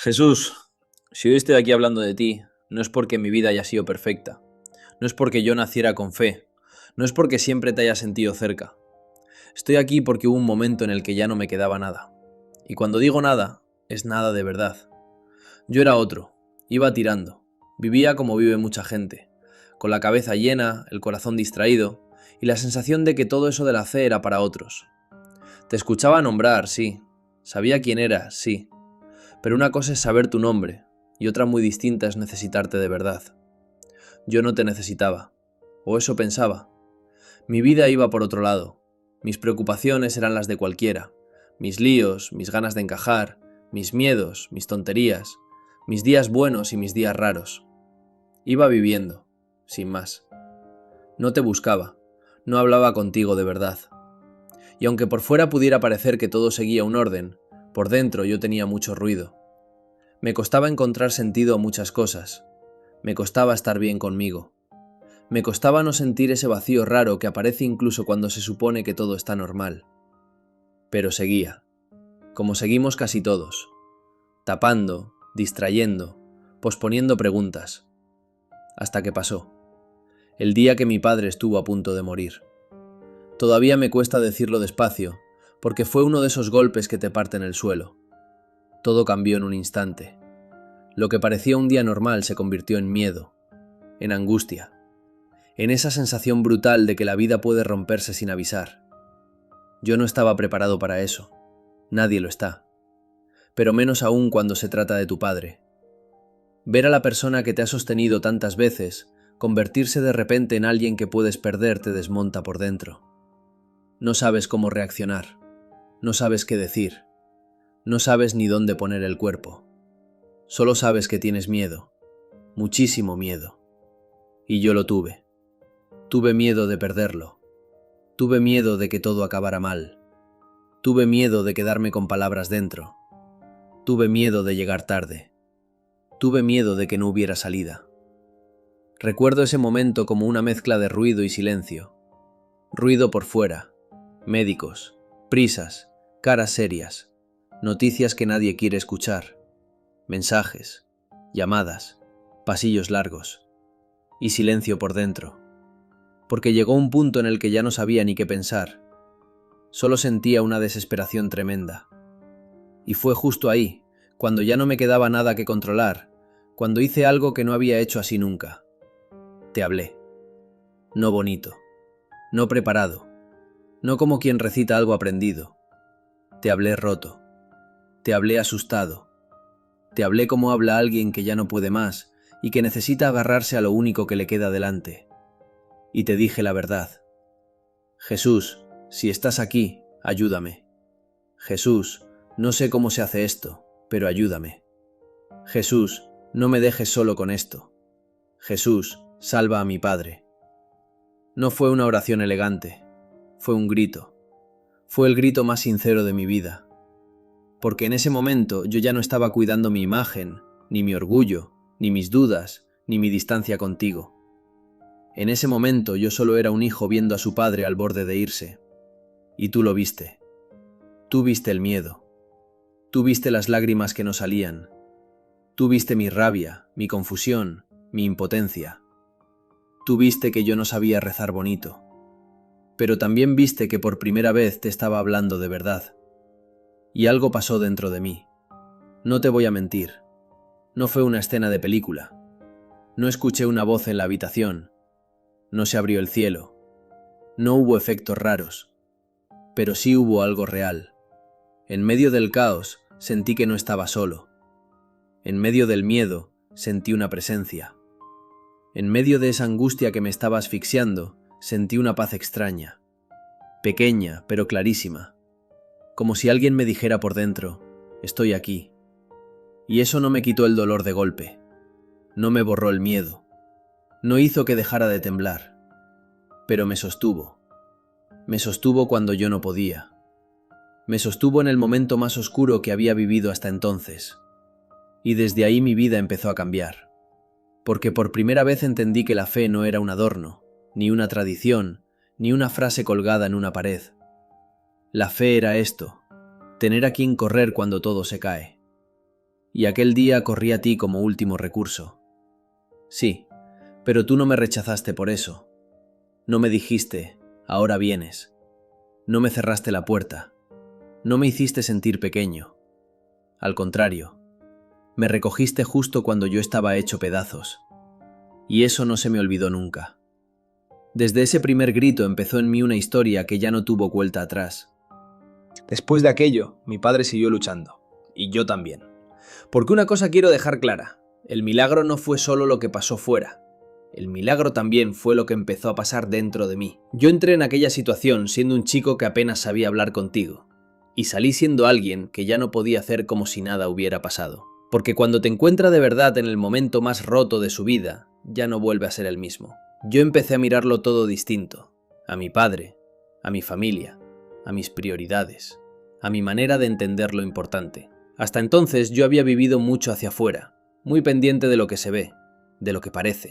Jesús, si hoy estoy aquí hablando de ti, no es porque mi vida haya sido perfecta, no es porque yo naciera con fe, no es porque siempre te haya sentido cerca. Estoy aquí porque hubo un momento en el que ya no me quedaba nada. Y cuando digo nada, es nada de verdad. Yo era otro, iba tirando, vivía como vive mucha gente, con la cabeza llena, el corazón distraído y la sensación de que todo eso de la fe era para otros. Te escuchaba nombrar, sí, sabía quién eras, sí, pero una cosa es saber tu nombre, y otra muy distinta es necesitarte de verdad. Yo no te necesitaba, o eso pensaba. Mi vida iba por otro lado. Mis preocupaciones eran las de cualquiera. Mis líos, mis ganas de encajar, mis miedos, mis tonterías, mis días buenos y mis días raros. Iba viviendo, sin más. No te buscaba, no hablaba contigo de verdad. Y aunque por fuera pudiera parecer que todo seguía un orden, por dentro yo tenía mucho ruido. Me costaba encontrar sentido a muchas cosas. Me costaba estar bien conmigo. Me costaba no sentir ese vacío raro que aparece incluso cuando se supone que todo está normal. Pero seguía, como seguimos casi todos, tapando, distrayendo, posponiendo preguntas. Hasta que pasó, el día que mi padre estuvo a punto de morir. Todavía me cuesta decirlo despacio, porque fue uno de esos golpes que te parten el suelo. Todo cambió en un instante. Lo que parecía un día normal se convirtió en miedo, en angustia, en esa sensación brutal de que la vida puede romperse sin avisar. Yo no estaba preparado para eso. Nadie lo está. Pero menos aún cuando se trata de tu padre. Ver a la persona que te ha sostenido tantas veces convertirse de repente en alguien que puedes perder te desmonta por dentro. No sabes cómo reaccionar. No sabes qué decir. No sabes ni dónde poner el cuerpo. Solo sabes que tienes miedo. Muchísimo miedo. Y yo lo tuve. Tuve miedo de perderlo. Tuve miedo de que todo acabara mal. Tuve miedo de quedarme con palabras dentro. Tuve miedo de llegar tarde. Tuve miedo de que no hubiera salida. Recuerdo ese momento como una mezcla de ruido y silencio. Ruido por fuera. Médicos, prisas, caras serias, noticias que nadie quiere escuchar, mensajes, llamadas, pasillos largos. Y silencio por dentro. Porque llegó un punto en el que ya no sabía ni qué pensar. Solo sentía una desesperación tremenda. Y fue justo ahí, cuando ya no me quedaba nada que controlar, cuando hice algo que no había hecho así nunca. Te hablé. No bonito. No preparado. No como quien recita algo aprendido. Te hablé roto. Te hablé asustado. Te hablé como habla alguien que ya no puede más y que necesita agarrarse a lo único que le queda delante. Y te dije la verdad. Jesús, si estás aquí, ayúdame. Jesús, no sé cómo se hace esto, pero ayúdame. Jesús, no me dejes solo con esto. Jesús, salva a mi padre. No fue una oración elegante, fue un grito. Fue el grito más sincero de mi vida. Porque en ese momento yo ya no estaba cuidando mi imagen, ni mi orgullo, ni mis dudas, ni mi distancia contigo. En ese momento yo solo era un hijo viendo a su padre al borde de irse. Y tú lo viste. Tú viste el miedo. Tú viste las lágrimas que no salían. Tú viste mi rabia, mi confusión, mi impotencia. Tú viste que yo no sabía rezar bonito. Pero también viste que por primera vez te estaba hablando de verdad. Y algo pasó dentro de mí. No te voy a mentir. No fue una escena de película. No escuché una voz en la habitación. No se abrió el cielo. No hubo efectos raros. Pero sí hubo algo real. En medio del caos sentí que no estaba solo. En medio del miedo sentí una presencia. En medio de esa angustia que me estaba asfixiando, sentí una paz extraña. Pequeña, pero clarísima. Como si alguien me dijera por dentro, estoy aquí. Y eso no me quitó el dolor de golpe. No me borró el miedo. No hizo que dejara de temblar. Pero me sostuvo. Me sostuvo cuando yo no podía. Me sostuvo en el momento más oscuro que había vivido hasta entonces. Y desde ahí mi vida empezó a cambiar. Porque por primera vez entendí que la fe no era un adorno, ni una tradición, ni una frase colgada en una pared. La fe era esto, tener a quien correr cuando todo se cae. y aquel día corrí a ti como último recurso. Sí, pero tú no me rechazaste por eso. No me dijiste, ahora vienes. No me cerraste la puerta. No me hiciste sentir pequeño. Al contrario, me recogiste justo cuando yo estaba hecho pedazos. Y eso no se me olvidó nunca. Desde ese primer grito empezó en mí una historia que ya no tuvo vuelta atrás. Después de aquello, mi padre siguió luchando. Y yo también. Porque una cosa quiero dejar clara. El milagro no fue solo lo que pasó fuera. El milagro también fue lo que empezó a pasar dentro de mí. Yo entré en aquella situación siendo un chico que apenas sabía hablar contigo. Y salí siendo alguien que ya no podía hacer como si nada hubiera pasado. Porque cuando te encuentra de verdad en el momento más roto de su vida, ya no vuelve a ser el mismo. Yo empecé a mirarlo todo distinto. A mi padre, a mi familia, a mis prioridades, a mi manera de entender lo importante. Hasta entonces yo había vivido mucho hacia afuera, muy pendiente de lo que se ve, de lo que parece,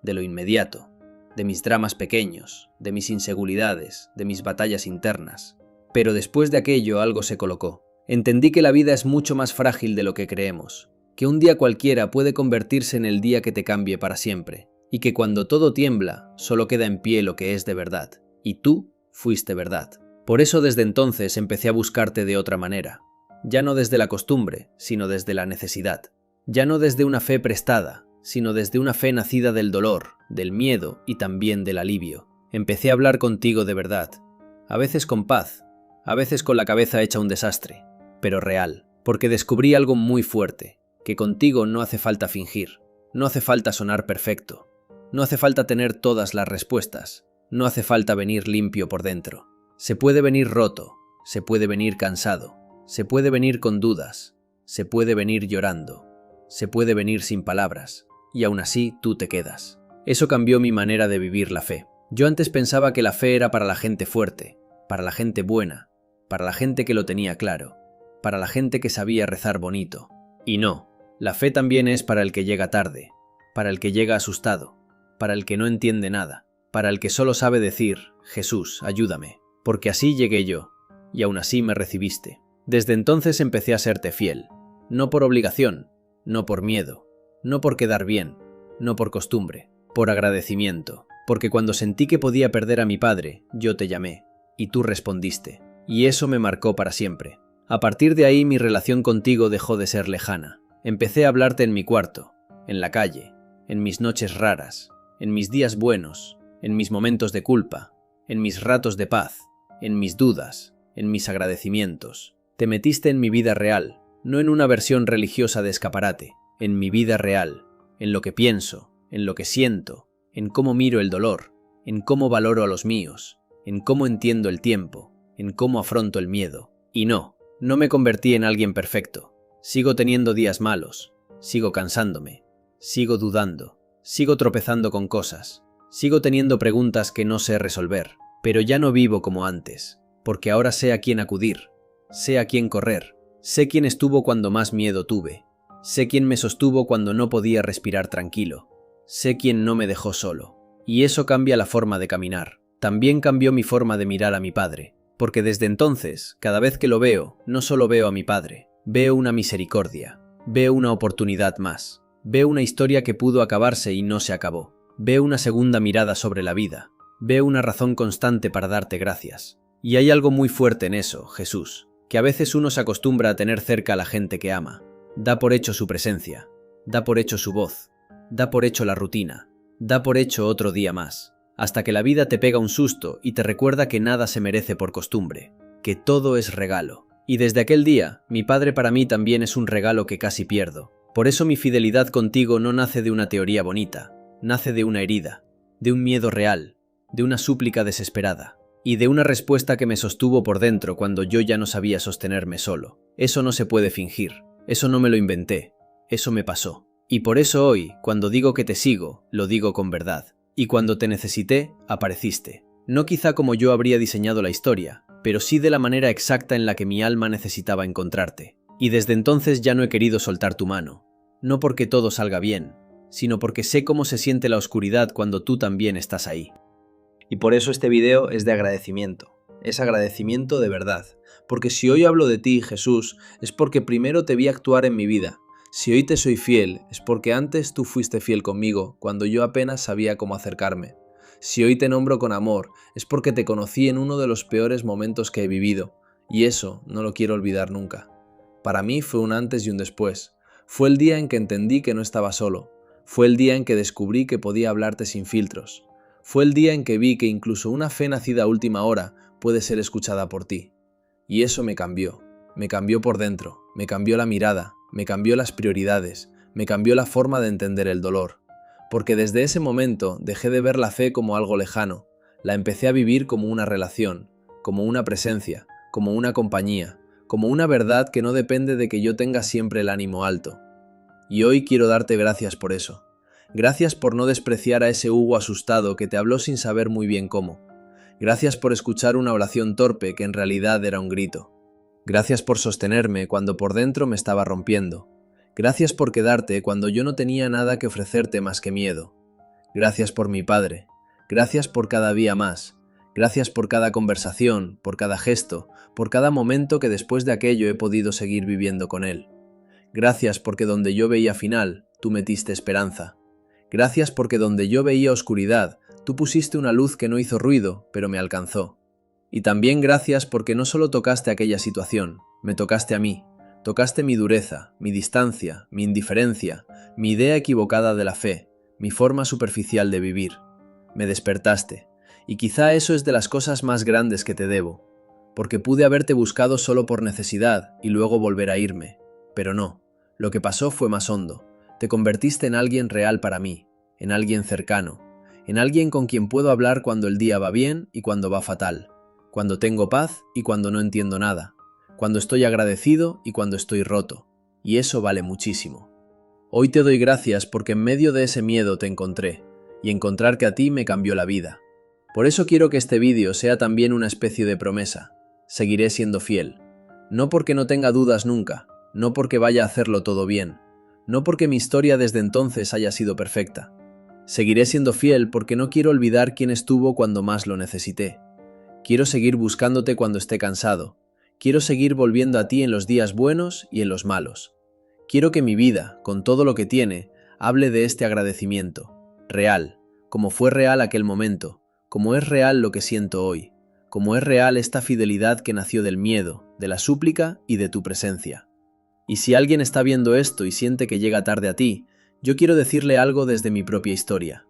de lo inmediato, de mis dramas pequeños, de mis inseguridades, de mis batallas internas. Pero después de aquello algo se colocó. Entendí que la vida es mucho más frágil de lo que creemos, que un día cualquiera puede convertirse en el día que te cambie para siempre, y que cuando todo tiembla, solo queda en pie lo que es de verdad, y tú fuiste verdad. Por eso desde entonces empecé a buscarte de otra manera, ya no desde la costumbre, sino desde la necesidad, ya no desde una fe prestada, sino desde una fe nacida del dolor, del miedo y también del alivio. Empecé a hablar contigo de verdad, a veces con paz, a veces con la cabeza hecha un desastre, pero real, porque descubrí algo muy fuerte, que contigo no hace falta fingir, no hace falta sonar perfecto, no hace falta tener todas las respuestas, no hace falta venir limpio por dentro. Se puede venir roto, se puede venir cansado, se puede venir con dudas, se puede venir llorando, se puede venir sin palabras, y aún así tú te quedas. Eso cambió mi manera de vivir la fe. Yo antes pensaba que la fe era para la gente fuerte, para la gente buena, para la gente que lo tenía claro, para la gente que sabía rezar bonito. Y no, la fe también es para el que llega tarde, para el que llega asustado, para el que no entiende nada, para el que solo sabe decir, Jesús, ayúdame, porque así llegué yo, y aún así me recibiste. Desde entonces empecé a serte fiel, no por obligación, no por miedo, no por quedar bien, no por costumbre, por agradecimiento, porque cuando sentí que podía perder a mi padre, yo te llamé, y tú respondiste, y eso me marcó para siempre. A partir de ahí mi relación contigo dejó de ser lejana. Empecé a hablarte en mi cuarto, en la calle, en mis noches raras, en mis días buenos, en mis momentos de culpa, en mis ratos de paz, en mis dudas, en mis agradecimientos. Te metiste en mi vida real, no en una versión religiosa de escaparate, en mi vida real, en lo que pienso, en lo que siento, en cómo miro el dolor, en cómo valoro a los míos, en cómo entiendo el tiempo, en cómo afronto el miedo. Y no me convertí en alguien perfecto. Sigo teniendo días malos, sigo cansándome, sigo dudando, sigo tropezando con cosas, sigo teniendo preguntas que no sé resolver, pero ya no vivo como antes, porque ahora sé a quién acudir, sé a quién correr, sé quién estuvo cuando más miedo tuve, sé quién me sostuvo cuando no podía respirar tranquilo, sé quién no me dejó solo, y eso cambia la forma de caminar. También cambió mi forma de mirar a mi padre, porque desde entonces, cada vez que lo veo, no solo veo a mi padre, veo una misericordia, veo una oportunidad más, veo una historia que pudo acabarse y no se acabó, veo una segunda mirada sobre la vida, veo una razón constante para darte gracias. Y hay algo muy fuerte en eso, Jesús, que a veces uno se acostumbra a tener cerca a la gente que ama, da por hecho su presencia, da por hecho su voz, da por hecho la rutina, da por hecho otro día más, hasta que la vida te pega un susto y te recuerda que nada se merece por costumbre, que todo es regalo. Y desde aquel día, mi padre para mí también es un regalo que casi pierdo. Por eso mi fidelidad contigo no nace de una teoría bonita, nace de una herida, de un miedo real, de una súplica desesperada, y de una respuesta que me sostuvo por dentro cuando yo ya no sabía sostenerme solo. Eso no se puede fingir, eso no me lo inventé, eso me pasó. Y por eso hoy, cuando digo que te sigo, lo digo con verdad. Y cuando te necesité, apareciste. No quizá como yo habría diseñado la historia, pero sí de la manera exacta en la que mi alma necesitaba encontrarte. Y desde entonces ya no he querido soltar tu mano. No porque todo salga bien, sino porque sé cómo se siente la oscuridad cuando tú también estás ahí. Y por eso este video es de agradecimiento. Es agradecimiento de verdad. Porque si hoy hablo de ti, Jesús, es porque primero te vi actuar en mi vida. Si hoy te soy fiel, es porque antes tú fuiste fiel conmigo, cuando yo apenas sabía cómo acercarme. Si hoy te nombro con amor, es porque te conocí en uno de los peores momentos que he vivido, y eso no lo quiero olvidar nunca. Para mí fue un antes y un después. Fue el día en que entendí que no estaba solo. Fue el día en que descubrí que podía hablarte sin filtros. Fue el día en que vi que incluso una fe nacida a última hora puede ser escuchada por ti. Y eso me cambió. Me cambió por dentro, me cambió la mirada, me cambió las prioridades, me cambió la forma de entender el dolor. Porque desde ese momento dejé de ver la fe como algo lejano, la empecé a vivir como una relación, como una presencia, como una compañía, como una verdad que no depende de que yo tenga siempre el ánimo alto. Y hoy quiero darte gracias por eso. Gracias por no despreciar a ese Hugo asustado que te habló sin saber muy bien cómo. Gracias por escuchar una oración torpe que en realidad era un grito. Gracias por sostenerme cuando por dentro me estaba rompiendo. Gracias por quedarte cuando yo no tenía nada que ofrecerte más que miedo. Gracias por mi padre. Gracias por cada día más. Gracias por cada conversación, por cada gesto, por cada momento que después de aquello he podido seguir viviendo con él. Gracias porque donde yo veía final, tú metiste esperanza. Gracias porque donde yo veía oscuridad, tú pusiste una luz que no hizo ruido, pero me alcanzó. Y también gracias porque no solo tocaste aquella situación, me tocaste a mí, tocaste mi dureza, mi distancia, mi indiferencia, mi idea equivocada de la fe, mi forma superficial de vivir. Me despertaste, y quizá eso es de las cosas más grandes que te debo, porque pude haberte buscado solo por necesidad y luego volver a irme. Pero no, lo que pasó fue más hondo. Te convertiste en alguien real para mí, en alguien cercano, en alguien con quien puedo hablar cuando el día va bien y cuando va fatal, cuando tengo paz y cuando no entiendo nada, cuando estoy agradecido y cuando estoy roto, y eso vale muchísimo. Hoy te doy gracias porque en medio de ese miedo te encontré, y encontrarte a ti me cambió la vida. Por eso quiero que este vídeo sea también una especie de promesa. Seguiré siendo fiel. No porque no tenga dudas nunca, no porque vaya a hacerlo todo bien, no porque mi historia desde entonces haya sido perfecta. Seguiré siendo fiel porque no quiero olvidar quién estuvo cuando más lo necesité. Quiero seguir buscándote cuando esté cansado. Quiero seguir volviendo a ti en los días buenos y en los malos. Quiero que mi vida, con todo lo que tiene, hable de este agradecimiento, real, como fue real aquel momento, como es real lo que siento hoy, como es real esta fidelidad que nació del miedo, de la súplica y de tu presencia. Y si alguien está viendo esto y siente que llega tarde a ti, yo quiero decirle algo desde mi propia historia.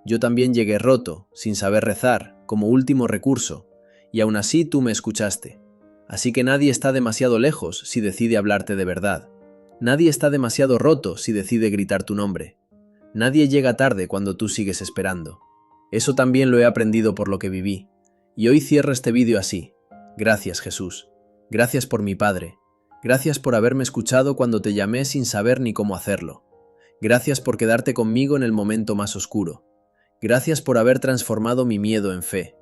Yo también llegué roto, sin saber rezar, como último recurso, y aún así tú me escuchaste. Así que nadie está demasiado lejos si decide hablarte de verdad. Nadie está demasiado roto si decide gritar tu nombre. Nadie llega tarde cuando tú sigues esperando. Eso también lo he aprendido por lo que viví. Y hoy cierro este vídeo así. Gracias, Jesús. Gracias por mi Padre. Gracias por haberme escuchado cuando te llamé sin saber ni cómo hacerlo. Gracias por quedarte conmigo en el momento más oscuro. Gracias por haber transformado mi miedo en fe.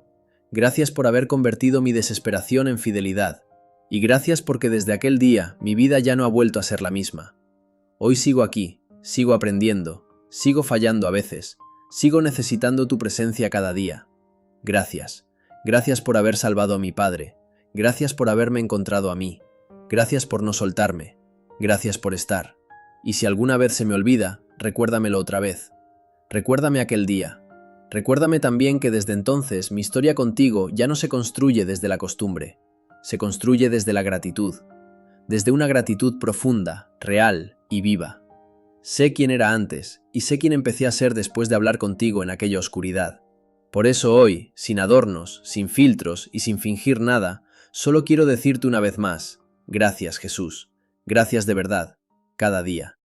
Gracias por haber convertido mi desesperación en fidelidad. Y gracias porque desde aquel día mi vida ya no ha vuelto a ser la misma. Hoy sigo aquí, sigo aprendiendo, sigo fallando a veces, sigo necesitando tu presencia cada día. Gracias. Gracias por haber salvado a mi padre. Gracias por haberme encontrado a mí. Gracias por no soltarme. Gracias por estar. Y si alguna vez se me olvida, recuérdamelo otra vez. Recuérdame aquel día. Recuérdame también que desde entonces mi historia contigo ya no se construye desde la costumbre, se construye desde la gratitud, desde una gratitud profunda, real y viva. Sé quién era antes y sé quién empecé a ser después de hablar contigo en aquella oscuridad. Por eso hoy, sin adornos, sin filtros y sin fingir nada, solo quiero decirte una vez más, gracias Jesús, gracias de verdad, cada día.